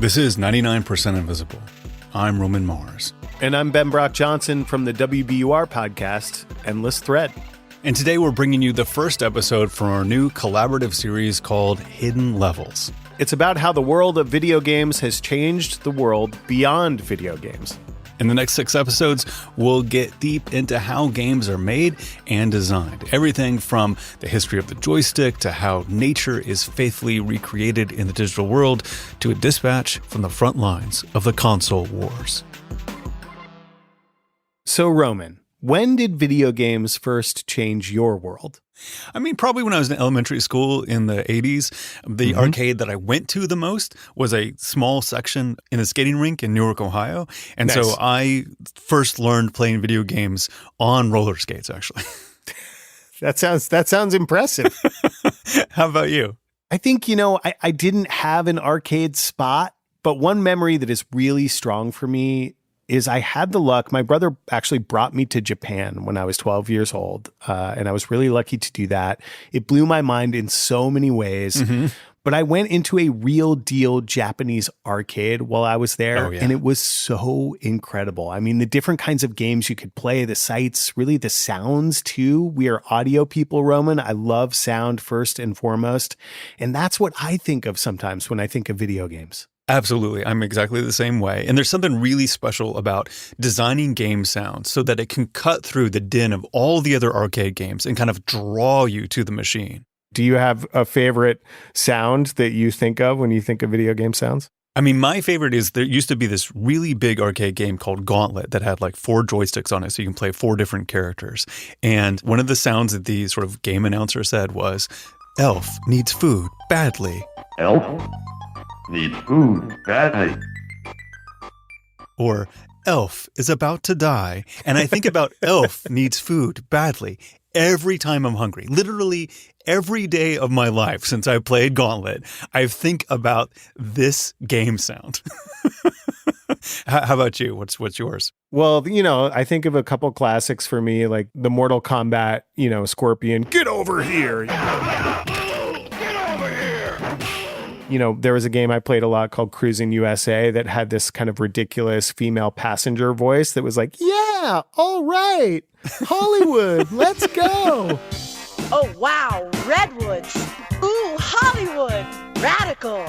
This is 99% Invisible. I'm Roman Mars. And I'm Ben Brock Johnson from the WBUR podcast, Endless Thread. And today we're bringing you the first episode from our new collaborative series called Hidden Levels. It's about how the world of video games has changed the world beyond video games. In the next 6 episodes, we'll get deep into how games are made and designed. Everything from the history of the joystick to how nature is faithfully recreated in the digital world to a dispatch from the front lines of the console wars. So, Roman, when did video games first change your world? I mean, probably when I was in elementary school in the 80s. The arcade that I went to the most was a small section in a skating rink in Newark, Ohio. And Nice. So I first learned playing video games on roller skates, actually. That sounds impressive. How about you? I think, I didn't have an arcade spot, but one memory that is really strong for me is I had the luck. My brother actually brought me to Japan when I was 12 years old, and I was really lucky to do that. It blew my mind in so many ways, but I went into a real deal Japanese arcade while I was there, and it was so incredible. I mean, the different kinds of games you could play, the sights, really the sounds too. We are audio people, Roman. I love sound first and foremost, and that's what I think of sometimes when I think of video games. Absolutely. I'm exactly the same way. And there's something really special about designing game sounds so that it can cut through the din of all the other arcade games and kind of draw you to the machine. Do you have a favorite sound that you think of when you think of video game sounds? I mean, my favorite is there used to be this really big arcade game called Gauntlet that had like 4 joysticks on it, so you can play 4 different characters. And one of the sounds that the sort of game announcer said was, "Elf needs food badly." Elf needs food badly. Or Elf is about to die. And I think about Elf needs food badly every time I'm hungry. Literally every day of my life since I played Gauntlet, I think about this game sound. How about you? What's yours? Well, I think of a couple classics for me, like the Mortal Kombat, Scorpion, get over here. There was a game I played a lot called Cruising USA that had this kind of ridiculous female passenger voice that was like, yeah, all right, Hollywood, let's go. Oh, wow, Redwoods. Ooh, Hollywood, radical.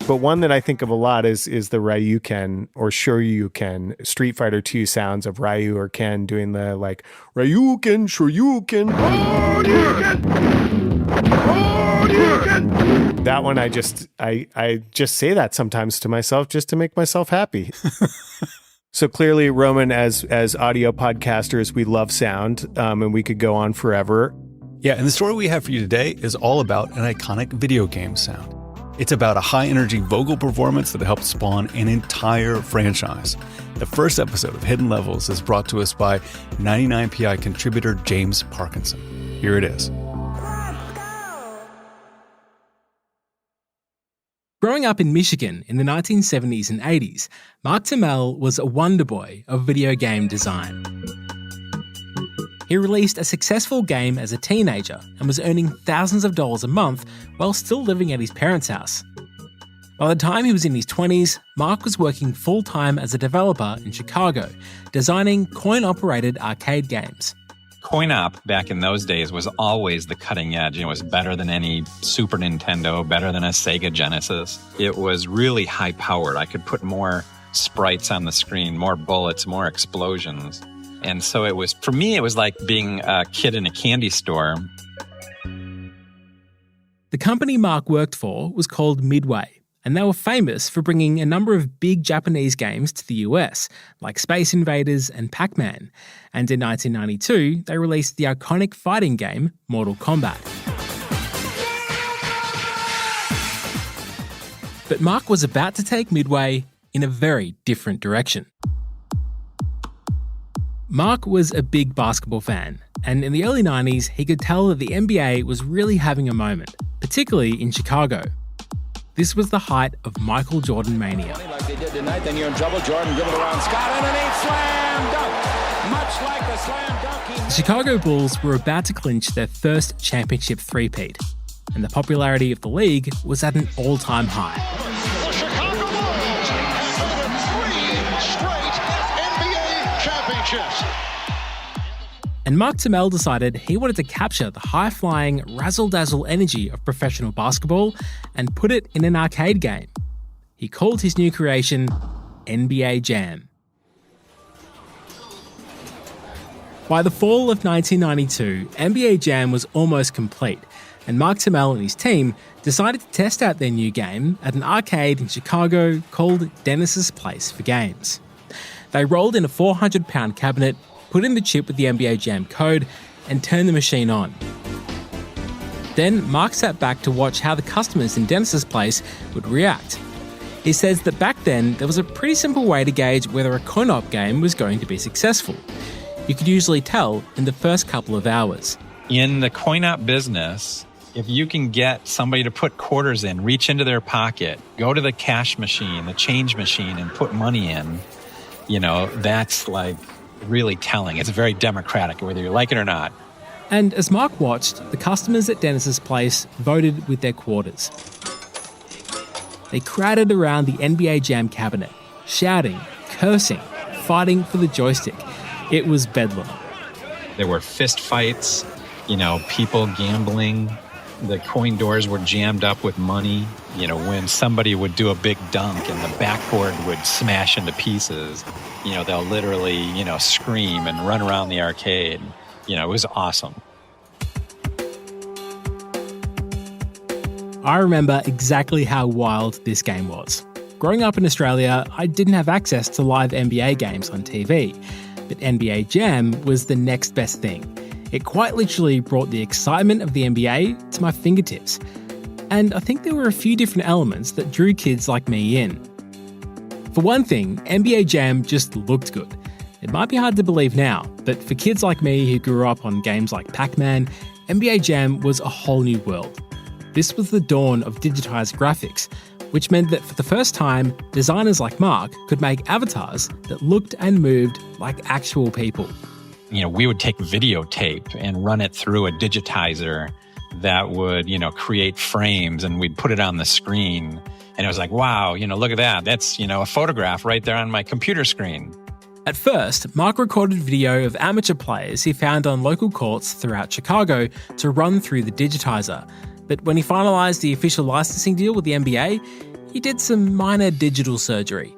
But one that I think of a lot is the Ryuken or Shoryuken Street Fighter II sounds of Ryu or Ken doing the like Ryuken, Shoryuken. That one I just say that sometimes to myself just to make myself happy. So clearly, Roman, as audio podcasters, we love sound, and we could go on forever. Yeah, and the story we have for you today is all about an iconic video game sound. It's about a high-energy vocal performance that helped spawn an entire franchise. The first episode of Hidden Levels is brought to us by 99PI contributor James Parkinson. Here it is. Growing up in Michigan in the 1970s and 80s, Mark Tamell was a wonder boy of video game design. He released a successful game as a teenager and was earning thousands of dollars a month while still living at his parents' house. By the time he was in his 20s, Mark was working full-time as a developer in Chicago, designing coin-operated arcade games. Coin-op back in those days was always the cutting edge. It was better than any Super Nintendo, better than a Sega Genesis. It was really high-powered. I could put more sprites on the screen, more bullets, more explosions. And so it was, for me, it was like being a kid in a candy store. The company Mark worked for was called Midway, and they were famous for bringing a number of big Japanese games to the US, like Space Invaders and Pac-Man. And in 1992, they released the iconic fighting game Mortal Kombat. But Mark was about to take Midway in a very different direction. Mark was a big basketball fan, and in the early 90s, he could tell that the NBA was really having a moment, particularly in Chicago. This was the height of Michael Jordan mania. Like they did tonight, then you're in trouble. Jordan dribbled around Scott underneath, slam dunk. Much like the slam dunk. The Chicago Bulls were about to clinch their first championship three-peat, and the popularity of the league was at an all-time high. The Chicago shifts. And Mark Tummel decided he wanted to capture the high-flying, razzle-dazzle energy of professional basketball and put it in an arcade game. He called his new creation NBA Jam. By the fall of 1992, NBA Jam was almost complete, and Mark Tummel and his team decided to test out their new game at an arcade in Chicago called Dennis's Place for Games. They rolled in a 400-pound cabinet, put in the chip with the NBA Jam code, and turned the machine on. Then Mark sat back to watch how the customers in Dennis's Place would react. He says that back then there was a pretty simple way to gauge whether a coin-op game was going to be successful. You could usually tell in the first couple of hours. In the coin-op business, if you can get somebody to put quarters in, reach into their pocket, go to the cash machine, the change machine, and put money in, that's like really telling. It's very democratic, whether you like it or not. And as Mark watched, the customers at Dennis's Place voted with their quarters. They crowded around the NBA Jam cabinet, shouting, cursing, fighting for the joystick. It was bedlam. There were fist fights, people gambling. The coin doors were jammed up with money. When somebody would do a big dunk and the backboard would smash into pieces, they'll literally, scream and run around the arcade. It was awesome. I remember exactly how wild this game was. Growing up in Australia, I didn't have access to live NBA games on TV, but NBA Jam was the next best thing. It quite literally brought the excitement of the NBA to my fingertips. And I think there were a few different elements that drew kids like me in. For one thing, NBA Jam just looked good. It might be hard to believe now, but for kids like me who grew up on games like Pac-Man, NBA Jam was a whole new world. This was the dawn of digitized graphics, which meant that for the first time, designers like Mark could make avatars that looked and moved like actual people. We would take videotape and run it through a digitizer that would, create frames, and we'd put it on the screen. And it was like, wow, look at that. That's, a photograph right there on my computer screen. At first, Mark recorded video of amateur players he found on local courts throughout Chicago to run through the digitizer. But when he finalised the official licensing deal with the NBA, he did some minor digital surgery.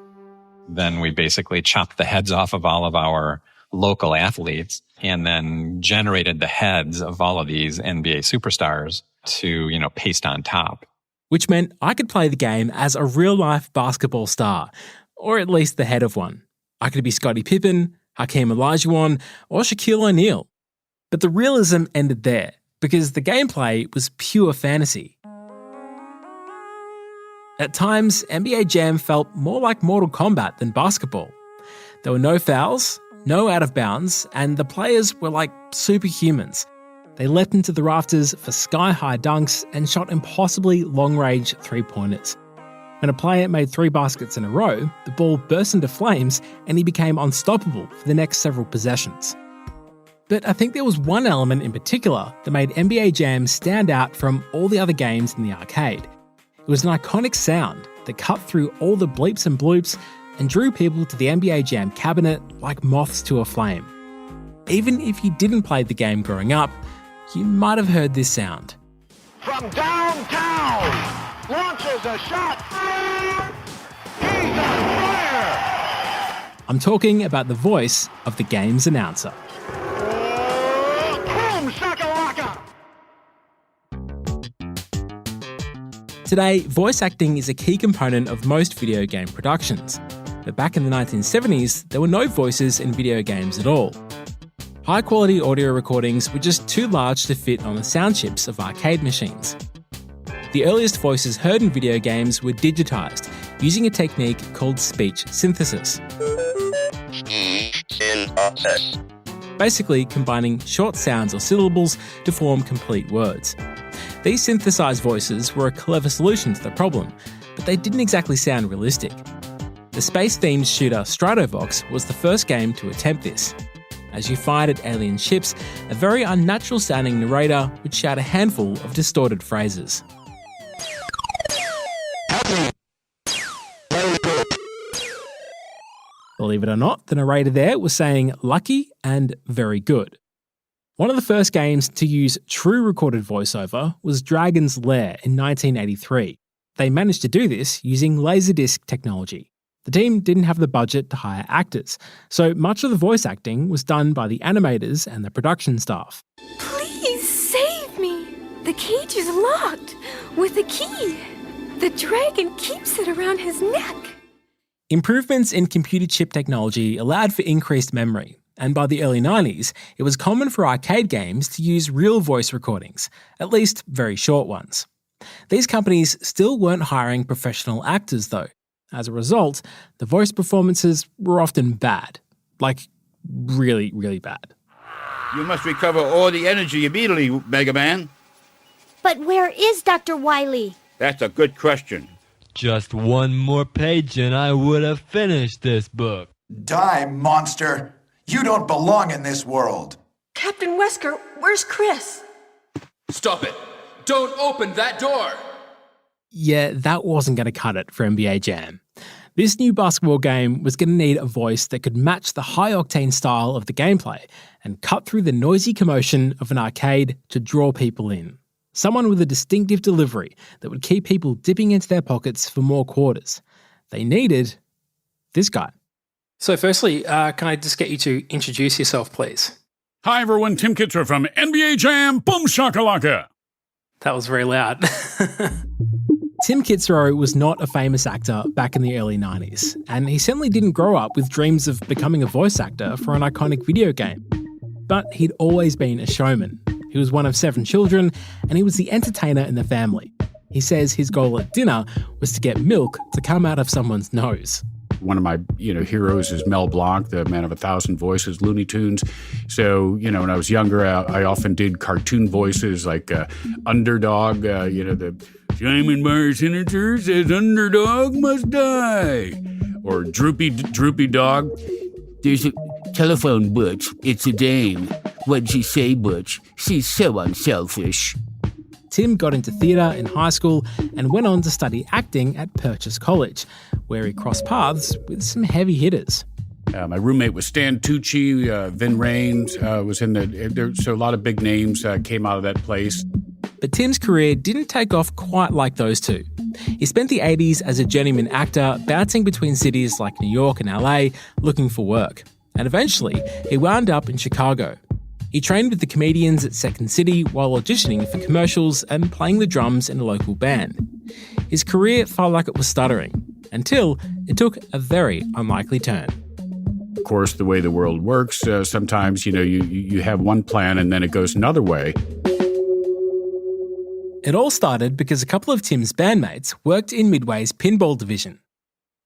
Then we basically chopped the heads off of all of our local athletes and then generated the heads of all of these NBA superstars to, paste on top. Which meant I could play the game as a real-life basketball star, or at least the head of one. I could be Scottie Pippen, Hakeem Olajuwon, or Shaquille O'Neal. But the realism ended there, because the gameplay was pure fantasy. At times, NBA Jam felt more like Mortal Kombat than basketball. There were no fouls, no out of bounds, and the players were like superhumans. They leapt into the rafters for sky-high dunks and shot impossibly long-range three-pointers. When a player made 3 baskets in a row, the ball burst into flames and he became unstoppable for the next several possessions. But I think there was one element in particular that made NBA Jam stand out from all the other games in the arcade. It was an iconic sound that cut through all the bleeps and bloops and drew people to the NBA Jam cabinet like moths to a flame. Even if you didn't play the game growing up, you might have heard this sound. From downtown, launches a shot. He's on fire. I'm talking about the voice of the game's announcer. Boomshakalaka. Today, voice acting is a key component of most video game productions. But back in the 1970s, there were no voices in video games at all. High-quality audio recordings were just too large to fit on the sound chips of arcade machines. The earliest voices heard in video games were digitized, using a technique called speech synthesis. Basically combining short sounds or syllables to form complete words. These synthesized voices were a clever solution to the problem, but they didn't exactly sound realistic. The space-themed shooter Stratovox was the first game to attempt this. As you fired at alien ships, a very unnatural-sounding narrator would shout a handful of distorted phrases. The Believe it or not, the narrator there was saying lucky and very good. One of the first games to use true recorded voiceover was Dragon's Lair in 1983. They managed to do this using Laserdisc technology. The team didn't have the budget to hire actors, so much of the voice acting was done by the animators and the production staff. Please save me! The cage is locked with a key. The dragon keeps it around his neck. Improvements in computer chip technology allowed for increased memory, and by the early 90s, it was common for arcade games to use real voice recordings, at least very short ones. These companies still weren't hiring professional actors, though. As a result, the voice performances were often bad. Like, really, really bad. You must recover all the energy immediately, Mega Man. But where is Dr. Wily? That's a good question. Just one more page and I would have finished this book. Die, monster! You don't belong in this world! Captain Wesker, where's Chris? Stop it! Don't open that door! Yeah, that wasn't going to cut it for NBA Jam. This new basketball game was going to need a voice that could match the high-octane style of the gameplay and cut through the noisy commotion of an arcade to draw people in. Someone with a distinctive delivery that would keep people dipping into their pockets for more quarters. They needed this guy. So firstly, can I just get you to introduce yourself, please? Hi everyone, Tim Kitzer from NBA Jam, Boomshakalaka! That was very loud. Tim Kitzrow was not a famous actor back in the early 90s, and he certainly didn't grow up with dreams of becoming a voice actor for an iconic video game. But he'd always been a showman. He was one of 7 children, and he was the entertainer in the family. He says his goal at dinner was to get milk to come out of someone's nose. One of my, heroes is Mel Blanc, the man of 1,000 voices, Looney Tunes. So, when I was younger, I often did cartoon voices like Underdog, the Simon Bar Senator says Underdog must die. Or Droopy Dog. There's a telephone, Butch. It's a dame. What'd she say, Butch? She's so unselfish. Tim got into theatre in high school and went on to study acting at Purchase College, where he crossed paths with some heavy hitters. My roommate was Stan Tucci, Vin Raines was in so a lot of big names came out of that place. But Tim's career didn't take off quite like those two. He spent the 80s as a journeyman actor, bouncing between cities like New York and LA, looking for work. And eventually, he wound up in Chicago. He trained with the comedians at Second City while auditioning for commercials and playing the drums in a local band. His career felt like it was stuttering, until it took a very unlikely turn. Of course, the way the world works, sometimes, you have one plan and then it goes another way. It all started because a couple of Tim's bandmates worked in Midway's pinball division.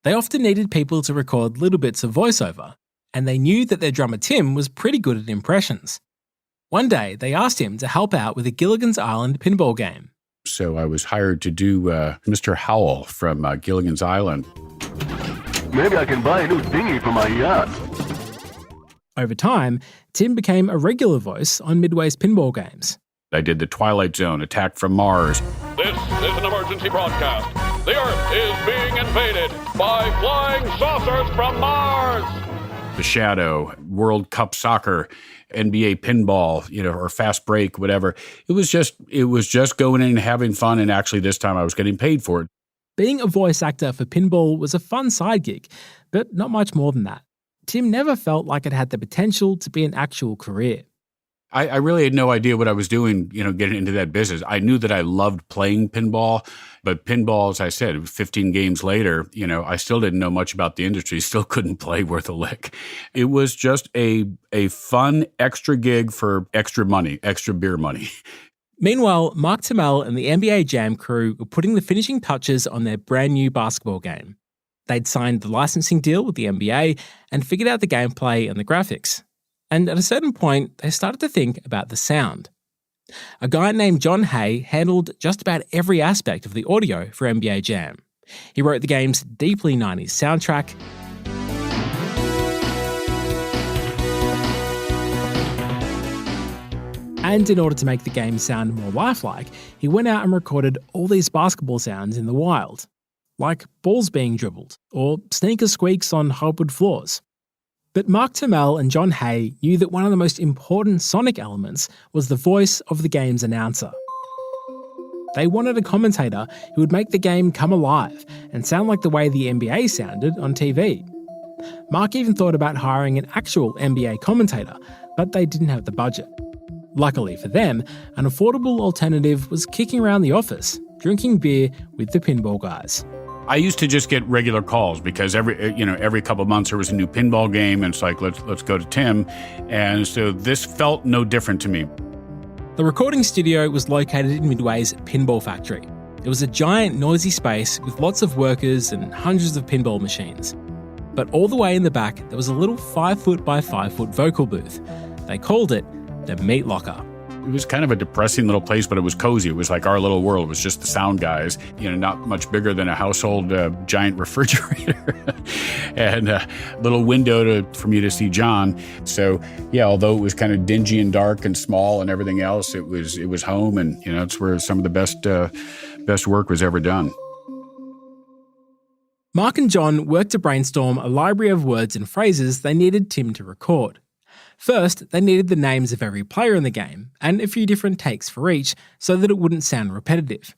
They often needed people to record little bits of voiceover, and they knew that their drummer Tim was pretty good at impressions. One day, they asked him to help out with a Gilligan's Island pinball game. So I was hired to do Mr. Howell from Gilligan's Island. Maybe I can buy a new dinghy for my yacht. Over time, Tim became a regular voice on Midway's pinball games. I did the Twilight Zone, Attack from Mars. This is an emergency broadcast. The Earth is being invaded by flying saucers from Mars. The Shadow, World Cup Soccer, NBA pinball, or fast break, whatever. It was just going in and having fun, and actually this time I was getting paid for it. Being a voice actor for pinball was a fun side gig, but not much more than that. Tim never felt like it had the potential to be an actual career. I really had no idea what I was doing, getting into that business. I knew that I loved playing pinball, but pinball, as I said, 15 games later, I still didn't know much about the industry, still couldn't play worth a lick. It was just a fun extra gig for extra money, extra beer money. Meanwhile, Mark Tamell and the NBA Jam crew were putting the finishing touches on their brand new basketball game. They'd signed the licensing deal with the NBA and figured out the gameplay and the graphics. And at a certain point, they started to think about the sound. A guy named John Hay handled just about every aspect of the audio for NBA Jam. He wrote the game's deeply 90s soundtrack, and in order to make the game sound more lifelike, he went out and recorded all these basketball sounds in the wild, like balls being dribbled or sneaker squeaks on hardwood floors. But Mark Turmel and John Hay knew that one of the most important sonic elements was the voice of the game's announcer. They wanted a commentator who would make the game come alive and sound like the way the NBA sounded on TV. Mark even thought about hiring an actual NBA commentator, but they didn't have the budget. Luckily for them, an affordable alternative was kicking around the office, drinking beer with the pinball guys. I used to just get regular calls because every couple of months there was a new pinball game, and it's like, let's go to Tim. And so this felt no different to me. The recording studio was located in Midway's pinball factory. It was a giant, noisy space with lots of workers and hundreds of pinball machines. But all the way in the back, there was a little 5-foot by 5-foot vocal booth. They called it the Meat Locker. It was kind of a depressing little place, but it was cozy. It was like our little world. It was just the sound guys, not much bigger than a household giant refrigerator and a little window for me to see John. So, yeah, although it was kind of dingy and dark and small and everything else, it was home, and it's where some of the best work was ever done. Mark and John worked to brainstorm a library of words and phrases they needed Tim to record. First, they needed the names of every player in the game, and a few different takes for each, so that it wouldn't sound repetitive.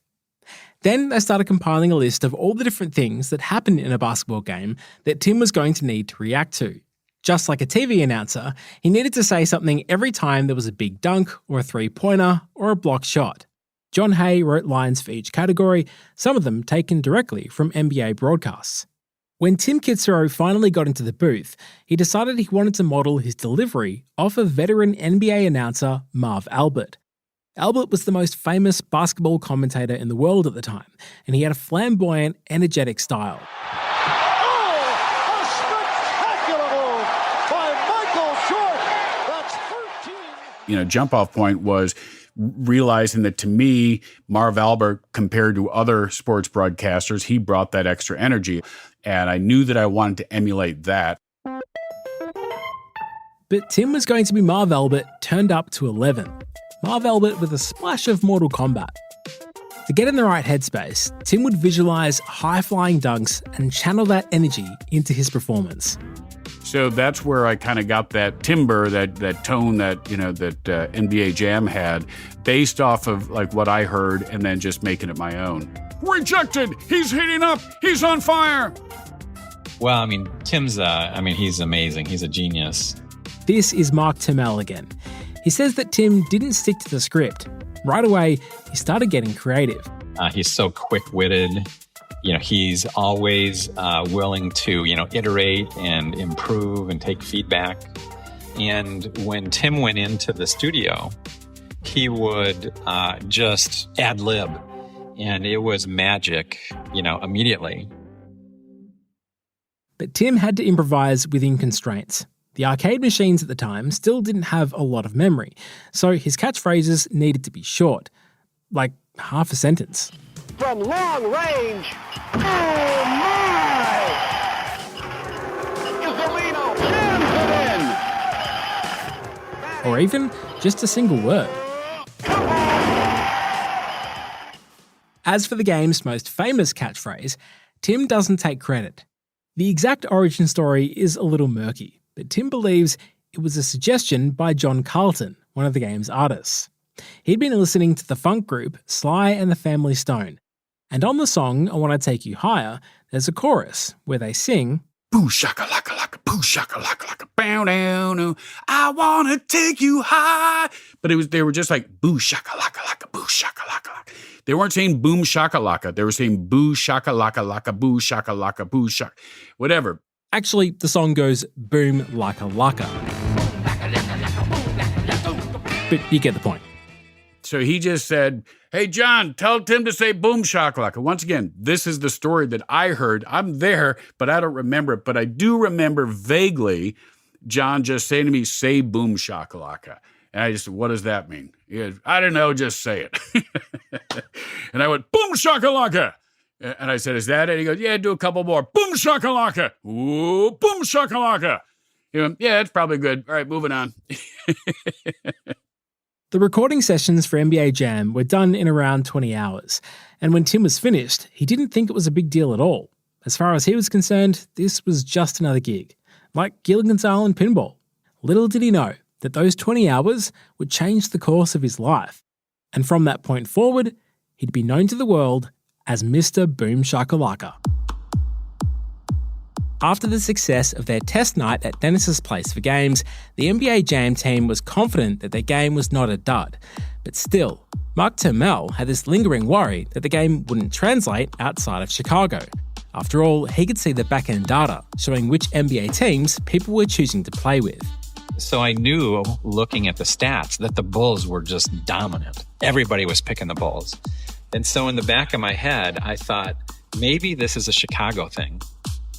Then they started compiling a list of all the different things that happen in a basketball game that Tim was going to need to react to. Just like a TV announcer, he needed to say something every time there was a big dunk, or a three-pointer, or a block shot. John Hay wrote lines for each category, some of them taken directly from NBA broadcasts. When Tim Kitzrow finally got into the booth, he decided he wanted to model his delivery off of veteran NBA announcer Marv Albert. Albert was the most famous basketball commentator in the world at the time, and he had a flamboyant, energetic style. Oh, a spectacular move by Michael Jordan. That's 13. Jump-off point was realizing that, to me, Marv Albert, compared to other sports broadcasters, he brought that extra energy. And I knew that I wanted to emulate that. But Tim was going to be Marv Albert turned up to 11. Marv Albert with a splash of Mortal Kombat. To get in the right headspace, Tim would visualize high-flying dunks and channel that energy into his performance. So that's where I kind of got that timbre, that tone that NBA Jam had, based off of like what I heard, and then just making it my own. Rejected! He's heating up! He's on fire! Well, Tim's, he's amazing. He's a genius. This is Mark Turmel again. He says that Tim didn't stick to the script. Right away, he started getting creative. He's so quick-witted. He's always willing to, iterate and improve and take feedback. And when Tim went into the studio, he would just ad-lib. And it was magic, immediately. But Tim had to improvise within constraints. The arcade machines at the time still didn't have a lot of memory, so his catchphrases needed to be short, like half a sentence. From long range, oh my! Isolino jams it in! Or even just a single word. As for the game's most famous catchphrase, Tim doesn't take credit. The exact origin story is a little murky, but Tim believes it was a suggestion by John Carlton, one of the game's artists. He'd been listening to the funk group Sly and the Family Stone, and on the song I Want to Take You Higher, there's a chorus where they sing, Boomshakalaka, boomshakalaka, bow down, I want to take you high. But they were just like boomshakalaka, boomshakalaka. They weren't saying boom shakalaka. They were saying boo shakalaka laka, boo shakalaka, boo shak, whatever. Actually, the song goes boom laka laka. But you get the point. So he just said, hey, John, tell Tim to say boom shakalaka. Once again, this is the story that I heard. I'm there, but I don't remember it. But I do remember vaguely John just saying to me, say boom shakalaka. And I just said, what does that mean? He goes, I don't know, just say it. And I went, boom shakalaka. And I said, is that it? He goes, yeah, do a couple more. Boom shakalaka. Ooh, boom shakalaka. He went, yeah, that's probably good. All right, moving on. The recording sessions for NBA Jam were done in around 20 hours, and when Tim was finished, he didn't think it was a big deal at all. As far as he was concerned, this was just another gig. like Gilligan's Island pinball. Little did he know that those 20 hours would change the course of his life. And from that point forward, he'd be known to the world as Mr. Boomshakalaka. After the success of their test night at Dennis's Place for Games, the NBA Jam team was confident that their game was not a dud. But still, Mark Turmel had this lingering worry that the game wouldn't translate outside of Chicago. After all, he could see the back-end data showing which NBA teams people were choosing to play with. So I knew, looking at the stats, that the Bulls were just dominant. Everybody was picking the Bulls. And so in the back of my head, I thought, maybe this is a Chicago thing.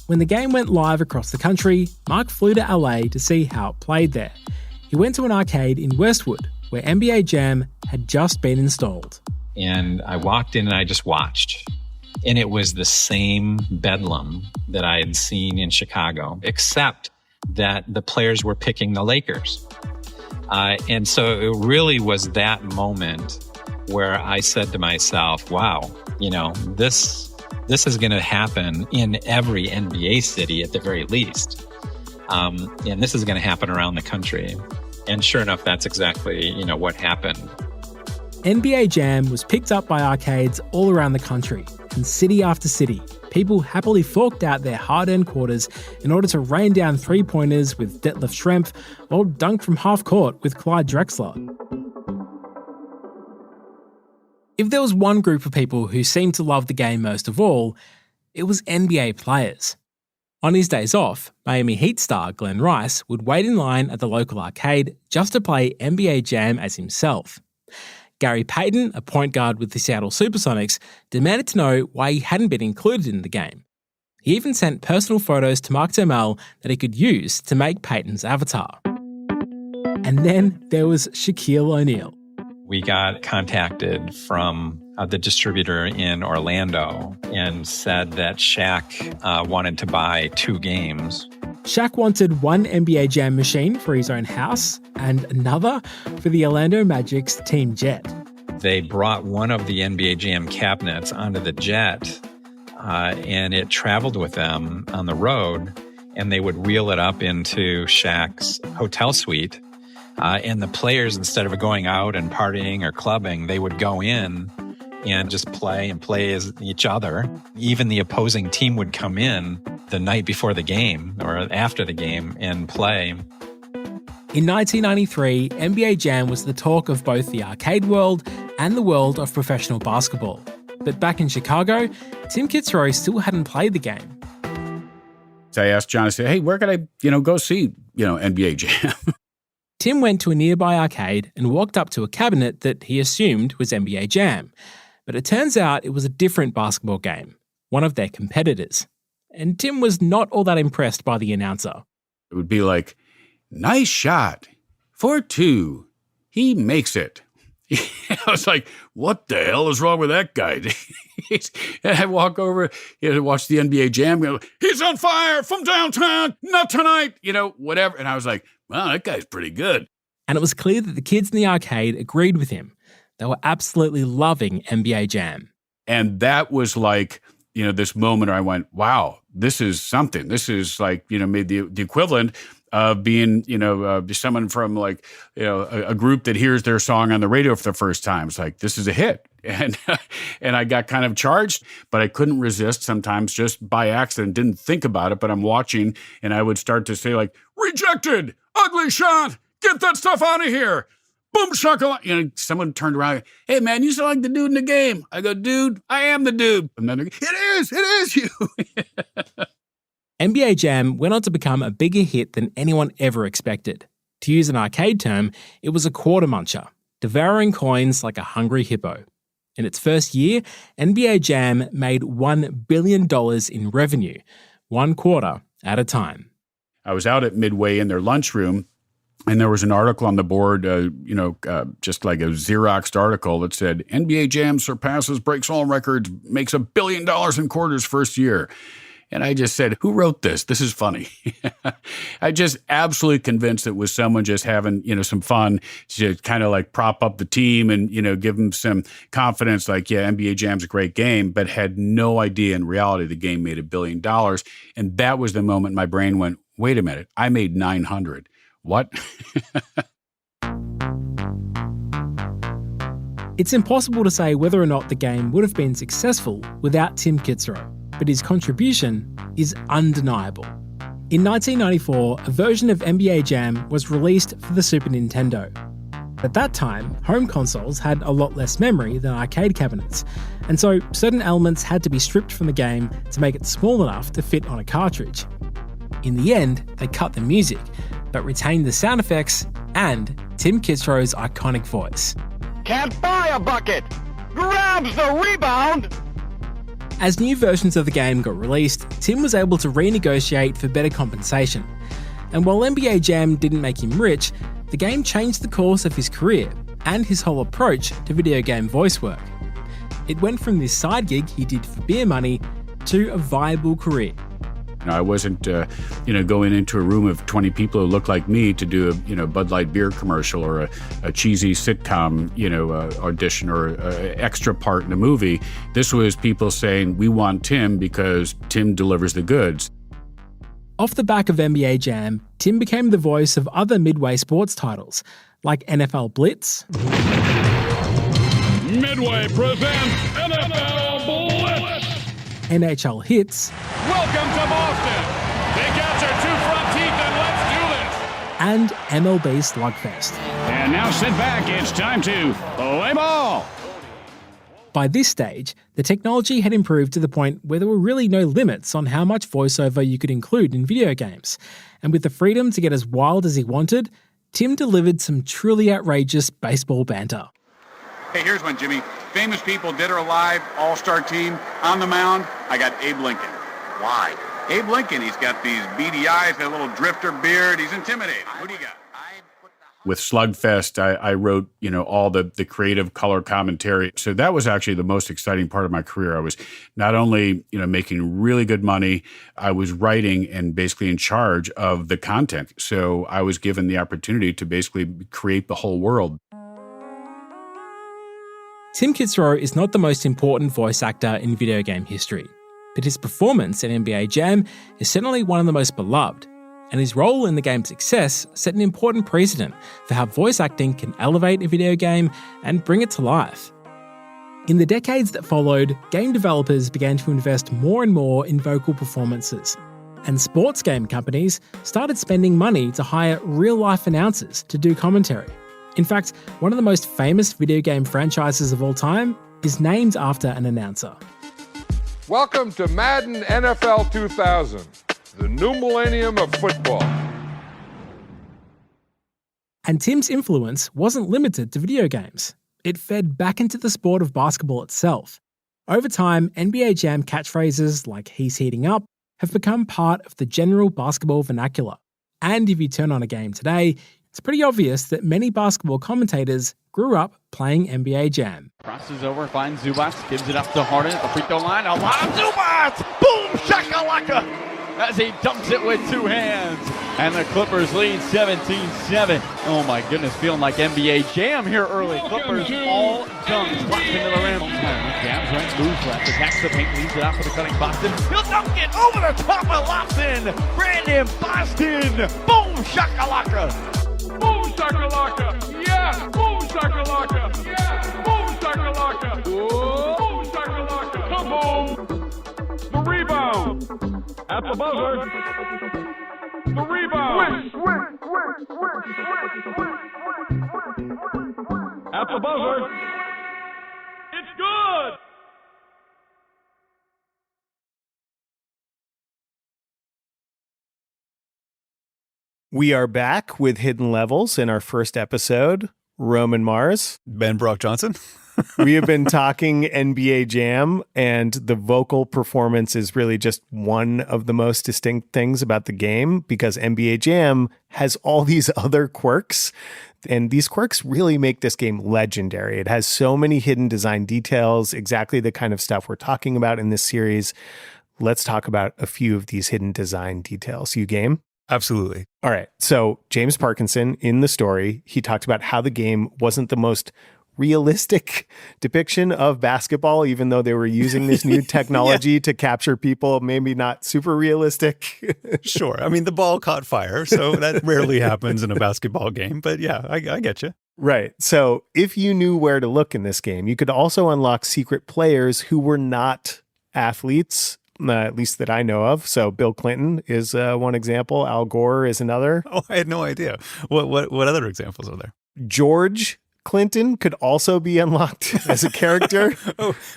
When the game went live across the country, Mark flew to LA to see how it played there. He went to an arcade in Westwood, where NBA Jam had just been installed. And I walked in and I just watched. And it was the same bedlam that I had seen in Chicago, except that the players were picking the Lakers. And so it really was that moment where I said to myself, wow, this is going to happen in every NBA city at the very least. And this is going to happen around the country. And sure enough, that's exactly, what happened. NBA Jam was picked up by arcades all around the country, and city after city, people happily forked out their hard-earned quarters in order to rain down three-pointers with Detlef Schrempf or dunk from half-court with Clyde Drexler. If there was one group of people who seemed to love the game most of all, it was NBA players. On his days off, Miami Heat star Glenn Rice would wait in line at the local arcade just to play NBA Jam as himself. Gary Payton, a point guard with the Seattle Supersonics, demanded to know why he hadn't been included in the game. He even sent personal photos to Mark Turmel that he could use to make Payton's avatar. And then there was Shaquille O'Neal. We got contacted from the distributor in Orlando and said that Shaq wanted to buy 2 games. Shaq wanted one NBA Jam machine for his own house and another for the Orlando Magic's Team Jet. They brought one of the NBA Jam cabinets onto the jet, and it traveled with them on the road, and they would wheel it up into Shaq's hotel suite. And the players, instead of going out and partying or clubbing, they would go in and just play as each other. Even the opposing team would come in the night before the game or after the game and play. In 1993, NBA Jam was the talk of both the arcade world and the world of professional basketball. But back in Chicago, Tim Kitzrow still hadn't played the game. So I asked John, I said, hey, where could I, go see, NBA Jam? Tim went to a nearby arcade and walked up to a cabinet that he assumed was NBA Jam. But it turns out it was a different basketball game, one of their competitors. And Tim was not all that impressed by the announcer. It would be like, nice shot, 4-2, he makes it. I was like, what the hell is wrong with that guy? And I walk over to watch the NBA Jam. Go, he's on fire from downtown, not tonight. Whatever. And I was like, wow, that guy's pretty good. And it was clear that the kids in the arcade agreed with him. They were absolutely loving NBA Jam. And that was like, this moment where I went, wow, this is something. This is like, maybe the equivalent of being, someone from like, a group that hears their song on the radio for the first time. It's like, this is a hit. And I got kind of charged, but I couldn't resist sometimes just by accident, didn't think about it, but I'm watching and I would start to say like, rejected, ugly shot, get that stuff out of here. Boomshakalaka. Someone turned around, hey man, you sound like the dude in the game. I go, dude, I am the dude. And then it is you. NBA Jam went on to become a bigger hit than anyone ever expected. To use an arcade term, it was a quarter muncher, devouring coins like a hungry hippo. In its first year, NBA Jam made $1 billion in revenue, one quarter at a time. I was out at Midway in their lunchroom, and there was an article on the board, just like a Xeroxed article that said, NBA Jam breaks all records, makes $1 billion in quarters first year. And I just said, who wrote this? This is funny. I just absolutely convinced it was someone just having, some fun to kind of like prop up the team and, give them some confidence like, yeah, NBA Jam's a great game, but had no idea in reality the game made $1 billion. And that was the moment my brain went, wait a minute, I made 900. What? It's impossible to say whether or not the game would have been successful without Tim Kitzrow, but his contribution is undeniable. In 1994, a version of NBA Jam was released for the Super Nintendo. At that time, home consoles had a lot less memory than arcade cabinets, and so certain elements had to be stripped from the game to make it small enough to fit on a cartridge. In the end, they cut the music, but retained the sound effects and Tim Kitzrow's iconic voice. Can't buy a bucket! Grabs the rebound! As new versions of the game got released, Tim was able to renegotiate for better compensation. And while NBA Jam didn't make him rich, the game changed the course of his career and his whole approach to video game voice work. It went from this side gig he did for beer money to a viable career. I wasn't, going into a room of 20 people who looked like me to do a, Bud Light beer commercial or a cheesy sitcom, audition or an extra part in a movie. This was people saying, we want Tim because Tim delivers the goods. Off the back of NBA Jam, Tim became the voice of other Midway sports titles, like NFL Blitz, Midway presents NFL Blitz. NHL Hits, Welcome to Boston. Take out your two front teeth and let's do this. and MLB Slugfest. And now sit back. It's time to play ball. By this stage, the technology had improved to the point where there were really no limits on how much voiceover you could include in video games. And with the freedom to get as wild as he wanted, Tim delivered some truly outrageous baseball banter. Hey, here's one, Jimmy. Famous people, dead or alive, all-star team. On the mound, I got Abe Lincoln. Why? Abe Lincoln, he's got these beady eyes, that little drifter beard. He's intimidating. Who do you got? With Slugfest, I wrote, all the creative color commentary. So that was actually the most exciting part of my career. I was not only, making really good money, I was writing and basically in charge of the content. So I was given the opportunity to basically create the whole world. Tim Kitzrow is not the most important voice actor in video game history, but his performance in NBA Jam is certainly one of the most beloved, and his role in the game's success set an important precedent for how voice acting can elevate a video game and bring it to life. In the decades that followed, game developers began to invest more and more in vocal performances, and sports game companies started spending money to hire real-life announcers to do commentary. In fact, one of the most famous video game franchises of all time is named after an announcer. Welcome to Madden NFL 2000, the new millennium of football. And Tim's influence wasn't limited to video games. It fed back into the sport of basketball itself. Over time, NBA Jam catchphrases like "he's heating up" have become part of the general basketball vernacular. And if you turn on a game today, it's pretty obvious that many basketball commentators grew up playing NBA Jam. Crosses over, finds Zubats, gives it up to Harden at the free throw line. A lot of Zubats! Boomshakalaka! As he dumps it with two hands. And the Clippers lead 17-7. Oh my goodness, feeling like NBA Jam here early. Clippers all dunks, locked into the rim. Jams right, moves left, attacks the paint, leaves it out for the cutting Boston. He'll dunk it over the top of Lobson. Brandon Boston. Boomshakalaka! Boomshakalaka! Yeah! Boomshakalaka! Yeah! Boomshakalaka! Boomshakalaka! Kaboom! The rebound! At the buzzer! The rebound! At the buzzer! It's good! We are back with Hidden Levels in our first episode. Roman Mars. Ben Brock Johnson. We have been talking NBA Jam, and the vocal performance is really just one of the most distinct things about the game, because NBA Jam has all these other quirks, and these quirks really make this game legendary. It has so many hidden design details, exactly the kind of stuff we're talking about in this series. Let's talk about a few of these hidden design details. You game? Absolutely. All right. So James Parkinson, in the story, he talked about how the game wasn't the most realistic depiction of basketball, even though they were using this new technology to capture people, maybe not super realistic. Sure. I mean, the ball caught fire, so that rarely happens in a basketball game. But yeah, I get you. Right. So if you knew where to look in this game, you could also unlock secret players who were not athletes, at least that I know of. So Bill Clinton is one example. Al Gore is another. Oh, I had no idea. What other examples are there? George Clinton could also be unlocked as a character.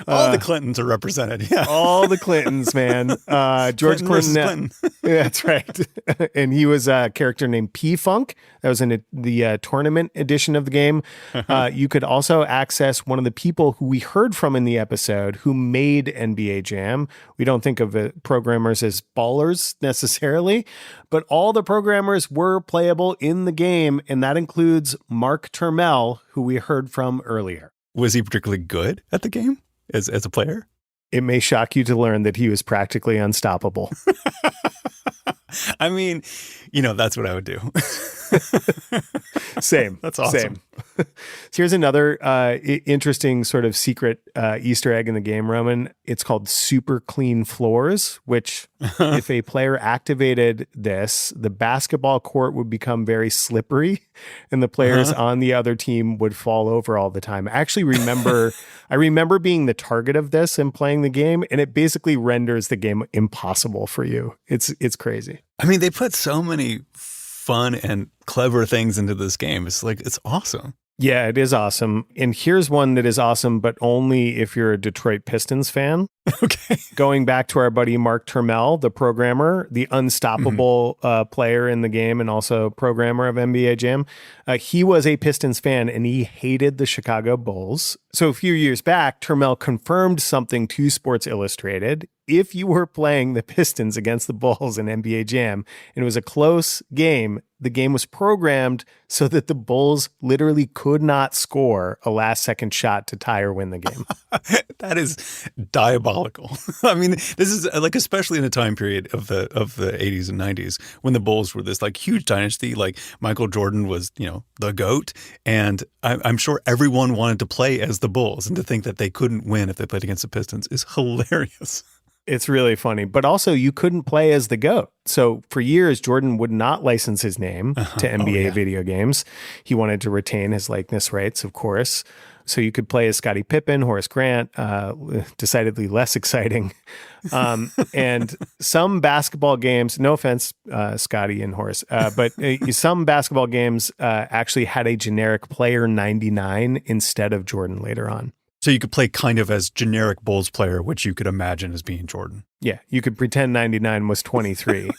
All the Clintons are represented. Yeah. All the Clintons, man. George Clinton. Yeah, that's right. And he was a character named P-Funk. That was in the tournament edition of the game. You could also access one of the people who we heard from in the episode who made NBA Jam. We don't think of programmers as ballers necessarily, but all the programmers were playable in the game, and that includes Mark Turmell, who we heard from earlier. Was he particularly good at the game as a player? It may shock you to learn that he was practically unstoppable. I mean, that's what I would do. Same. That's awesome. Same. Here's another interesting sort of secret Easter egg in the game, Roman. It's called Super Clean Floors, which if a player activated this, the basketball court would become very slippery and the players on the other team would fall over all the time. I remember being the target of this and playing the game, and it basically renders the game impossible for you. It's crazy. I mean, they put so many fun and clever things into this game. It's awesome. Yeah, it is awesome. And here's one that is awesome, but only if you're a Detroit Pistons fan. Okay. Going back to our buddy Mark Turmell, the programmer, the unstoppable player in the game and also programmer of NBA Jam. He was a Pistons fan and he hated the Chicago Bulls. So a few years back, Turmell confirmed something to Sports Illustrated. If you were playing the Pistons against the Bulls in NBA Jam and it was a close game, the game was programmed so that the Bulls literally could not score a last-second shot to tie or win the game. That is diabolical. I mean, this is especially in a time period of the 80s and 90s when the Bulls were this huge dynasty. Michael Jordan was, the GOAT, and I'm sure everyone wanted to play as the Bulls, and to think that they couldn't win if they played against the Pistons is hilarious. It's really funny. But also, you couldn't play as the GOAT. So for years, Jordan would not license his name to NBA video games. He wanted to retain his likeness rights, of course. So you could play as Scottie Pippen, Horace Grant, decidedly less exciting. And some basketball games, no offense, Scottie and Horace, but some basketball games actually had a generic player 99 instead of Jordan later on. So you could play kind of as generic Bulls player, which you could imagine as being Jordan. Yeah, you could pretend 99 was 23.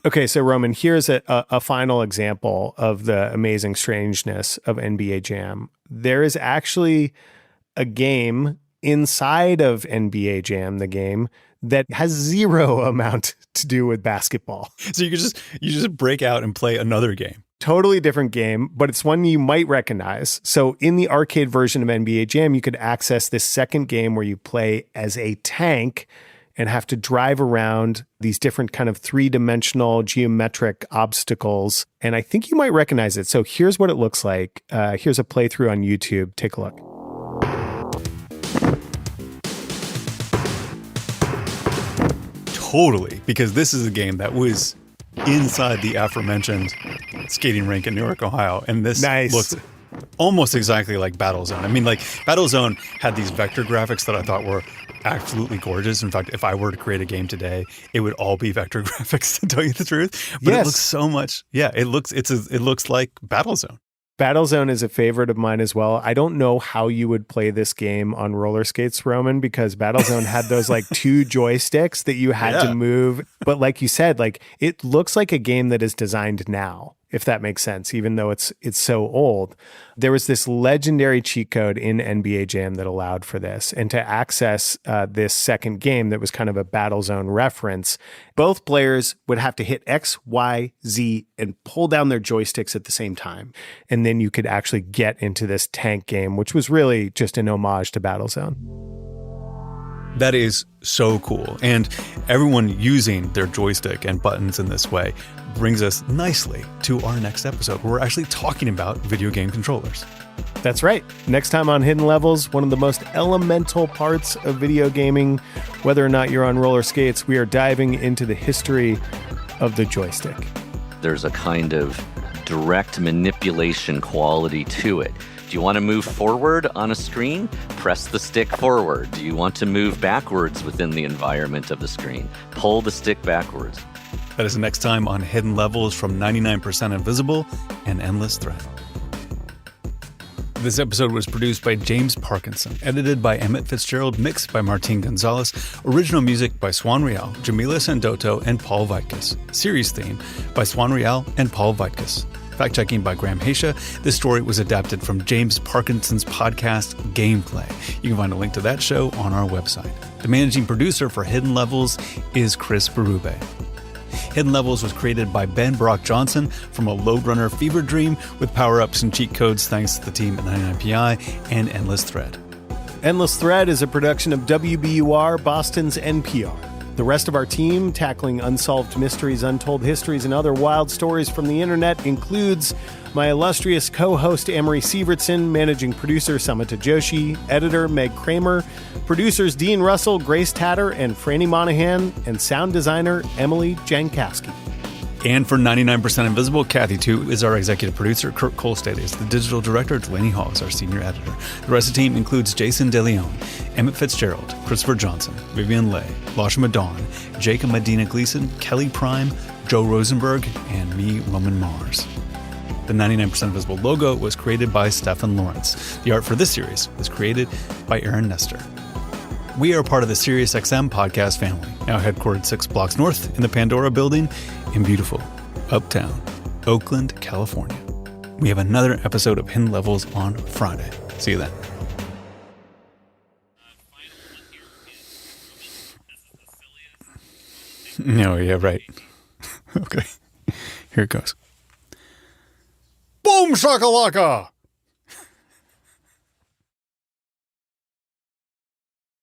Okay, so Roman, here's a final example of the amazing strangeness of NBA Jam. There is actually a game inside of NBA Jam, the game, that has zero amount to do with basketball. So you just break out and play another game. Totally different game, but it's one you might recognize. So in the arcade version of NBA Jam, you could access this second game where you play as a tank and have to drive around these different kind of three-dimensional geometric obstacles. And I think you might recognize it. So here's what it looks like. Here's a playthrough on YouTube. Take a look. Totally, because this is a game that was inside the aforementioned skating rink in Newark, Ohio. And this looks almost exactly like Battlezone. I mean, Battlezone had these vector graphics that I thought were absolutely gorgeous. In fact, if I were to create a game today, it would all be vector graphics, to tell you the truth. But It looks so much. Yeah, it looks like Battlezone. Battlezone is a favorite of mine as well. I don't know how you would play this game on roller skates, Roman, because Battlezone had those two joysticks that you had to move. But like you said, it looks like a game that is designed now, if that makes sense, even though it's so old. There was this legendary cheat code in NBA Jam that allowed for this. And to access this second game that was kind of a Battlezone reference, both players would have to hit X, Y, Z, and pull down their joysticks at the same time. And then you could actually get into this tank game, which was really just an homage to Battlezone. That is so cool. And everyone using their joystick and buttons in this way brings us nicely to our next episode, where we're actually talking about video game controllers. That's right. Next time on Hidden Levels, one of the most elemental parts of video gaming, whether or not you're on roller skates, we are diving into the history of the joystick. There's a kind of direct manipulation quality to it. Do you want to move forward on a screen? Press the stick forward. Do you want to move backwards within the environment of the screen? Pull the stick backwards. That is next time on Hidden Levels from 99% Invisible and Endless Thread. This episode was produced by James Parkinson, edited by Emmett Fitzgerald, mixed by Martin Gonzalez, original music by Swan Real, Jamila Sandoto, and Paul Vaitkus. Series theme by Swan Real and Paul Vaitkus. Fact-checking by Graham Haisha. This story was adapted from James Parkinson's podcast, Gameplay. You can find a link to that show on our website. The managing producer for Hidden Levels is Chris Berube. Hidden Levels was created by Ben Brock Johnson from a Loadrunner fever dream with power-ups and cheat codes thanks to the team at 99PI and Endless Thread. Endless Thread is a production of WBUR, Boston's NPR. The rest of our team, tackling unsolved mysteries, untold histories, and other wild stories from the internet, includes my illustrious co-host Amory Sievertson, managing producer Samantha Joshi, editor Meg Kramer, producers Dean Russell, Grace Tatter, and Franny Monahan, and sound designer Emily Jankowski. And for 99% Invisible, Kathy Tu is our executive producer. Kurt Kolstad is the digital director. Delaney Hall is our senior editor. The rest of the team includes Jason DeLeon, Emmett Fitzgerald, Christopher Johnson, Vivian Leigh, Lashma Dawn, Jacob Medina Gleason, Kelly Prime, Joe Rosenberg, and me, Roman Mars. The 99% Invisible logo was created by Stefan Lawrence. The art for this series was created by Aaron Nestor. We are part of the SiriusXM podcast family, now headquartered 6 blocks north in the Pandora building in beautiful uptown Oakland, California. We have another episode of Hidden Levels on Friday. See you then. No, yeah, right. Okay, here it goes. Boomshakalaka!